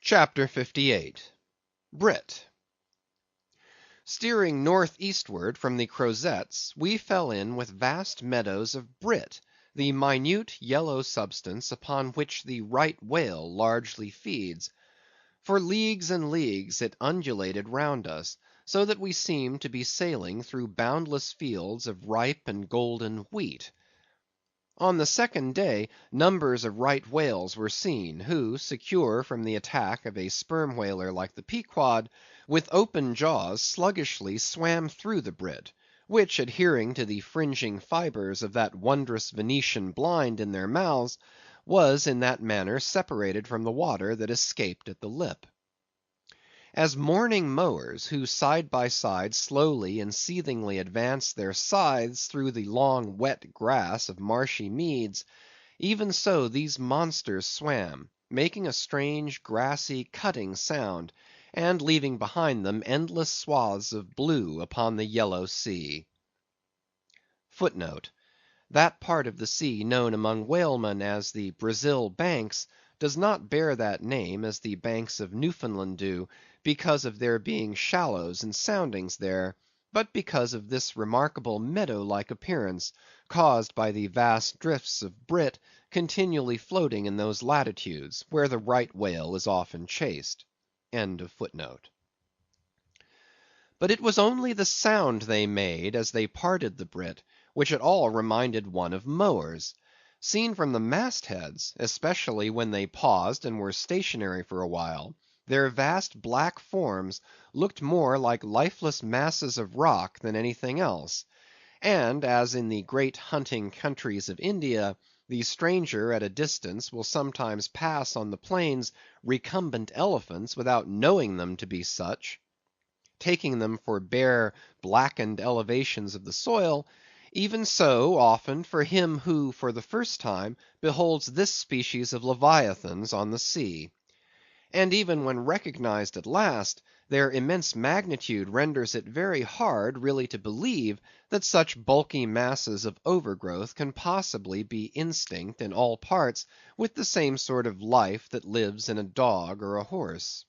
CHAPTER 58. Brit. Steering north-eastward from the Crozetts, we fell in with vast meadows of brit, the minute yellow substance upon which the right whale largely feeds. For leagues and leagues it undulated round us, so that we seemed to be sailing through boundless fields of ripe and golden wheat. On the second day, numbers of right whales were seen, who, secure from the attack of a sperm whaler like the Pequod, with open jaws sluggishly swam through the brit, which, adhering to the fringing fibres of that wondrous Venetian blind in their mouths, was in that manner separated from the water that escaped at the lip. As morning mowers, who side by side slowly and seethingly advance their scythes through the long wet grass of marshy meads, even so these monsters swam, making a strange grassy cutting sound, and leaving behind them endless swaths of blue upon the yellow sea. *Footnote: That part of the sea known among whalemen as the Brazil Banks does not bear that name as the banks of Newfoundland do, because of there being shallows and soundings there, but because of this remarkable meadow-like appearance, caused by the vast drifts of brit continually floating in those latitudes, where the right whale is often chased. But it was only the sound they made as they parted the brit, which at all reminded one of mowers. Seen from the mastheads, especially when they paused and were stationary for a while, their vast black forms looked more like lifeless masses of rock than anything else; and as in the great hunting countries of India, the stranger at a distance will sometimes pass on the plains recumbent elephants without knowing them to be such, taking them for bare blackened elevations of the soil, even so, often, for him who for the first time beholds this species of leviathans on the sea. And even when recognized at last, their immense magnitude renders it very hard really to believe that such bulky masses of overgrowth can possibly be instinct in all parts with the same sort of life that lives in a dog or a horse.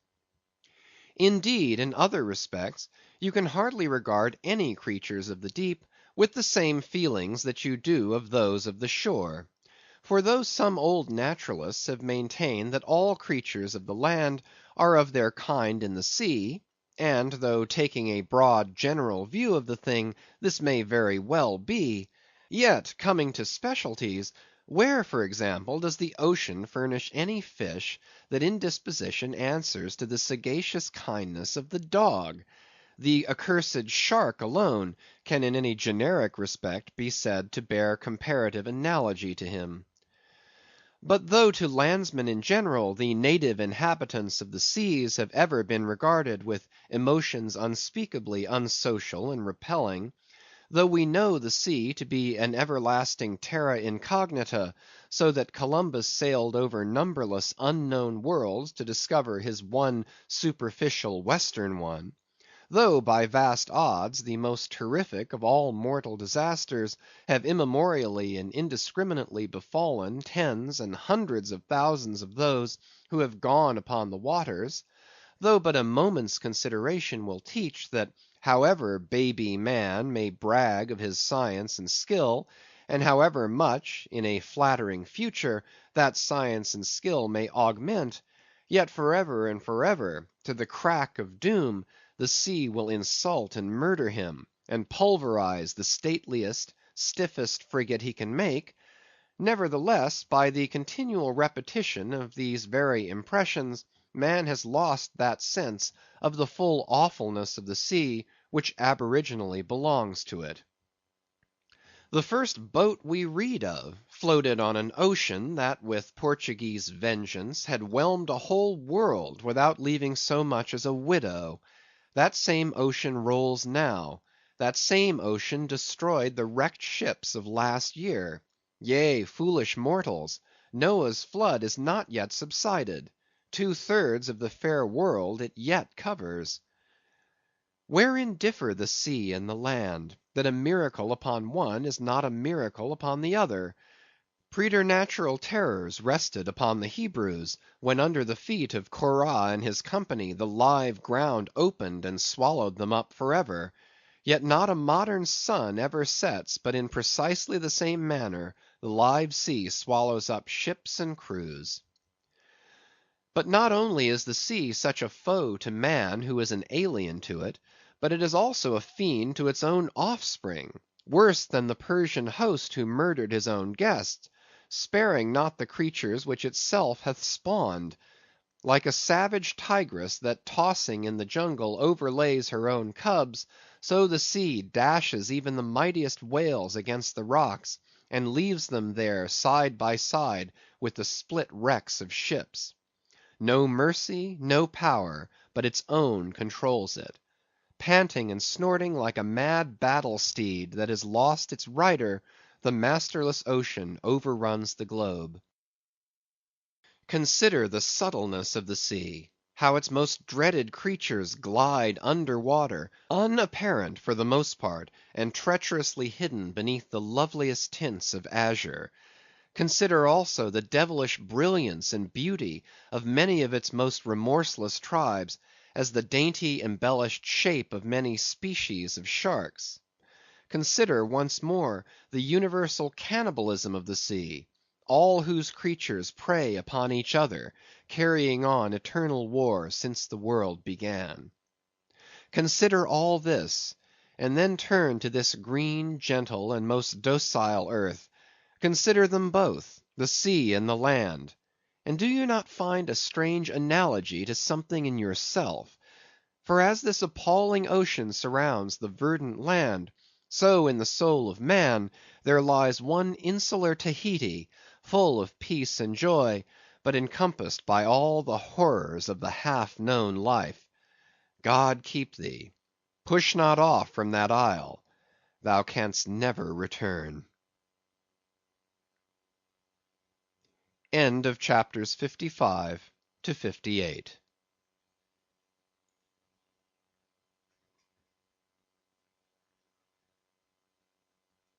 Indeed, in other respects, you can hardly regard any creatures of the deep with the same feelings that you do of those of the shore. For though some old naturalists have maintained that all creatures of the land are of their kind in the sea, and though taking a broad general view of the thing, this may very well be; yet, coming to specialties, where, for example, does the ocean furnish any fish that in disposition answers to the sagacious kindness of the dog? The accursed shark alone can in any generic respect be said to bear comparative analogy to him. But though to landsmen in general the native inhabitants of the seas have ever been regarded with emotions unspeakably unsocial and repelling; though we know the sea to be an everlasting terra incognita, so that Columbus sailed over numberless unknown worlds to discover his one superficial western one; though by vast odds the most terrific of all mortal disasters have immemorially and indiscriminately befallen tens and hundreds of thousands of those who have gone upon the waters; though but a moment's consideration will teach that however baby man may brag of his science and skill, and however much, in a flattering future, that science and skill may augment, yet forever and forever, to the crack of doom, the sea will insult and murder him, and pulverize the stateliest, stiffest frigate he can make; nevertheless, by the continual repetition of these very impressions, man has lost that sense of the full awfulness of the sea which aboriginally belongs to it. The first boat we read of floated on an ocean that with Portuguese vengeance had whelmed a whole world without leaving so much as a widow. That same ocean rolls now; that same ocean destroyed the wrecked ships of last year. Yea, foolish mortals, Noah's flood is not yet subsided; 2/3 of the fair world it yet covers. Wherein differ the sea and the land, that a miracle upon one is not a miracle upon the other? Preternatural terrors rested upon the Hebrews, when under the feet of Korah and his company the live ground opened and swallowed them up for ever. Yet not a modern sun ever sets but in precisely the same manner the live sea swallows up ships and crews. But not only is the sea such a foe to man who is an alien to it, but it is also a fiend to its own offspring, worse than the Persian host who murdered his own guests, sparing not the creatures which itself hath spawned. Like a savage tigress that tossing in the jungle overlays her own cubs, so the sea dashes even the mightiest whales against the rocks, and leaves them there side by side with the split wrecks of ships. No mercy, no power, but its own controls it. Panting and snorting like a mad battle steed that has lost its rider, the masterless ocean overruns the globe. Consider the subtleness of the sea; how its most dreaded creatures glide under water, unapparent for the most part, and treacherously hidden beneath the loveliest tints of azure. Consider also the devilish brilliance and beauty of many of its most remorseless tribes, as the dainty embellished shape of many species of sharks. Consider, once more, the universal cannibalism of the sea, all whose creatures prey upon each other, carrying on eternal war since the world began. Consider all this, and then turn to this green, gentle, and most docile earth. Consider them both, the sea and the land, and do you not find a strange analogy to something in yourself? For as this appalling ocean surrounds the verdant land, so in the soul of man there lies one insular Tahiti, full of peace and joy, but encompassed by all the horrors of the half known life. God keep thee! Push not off from that isle; thou canst never return. End of Chapters 55 to 58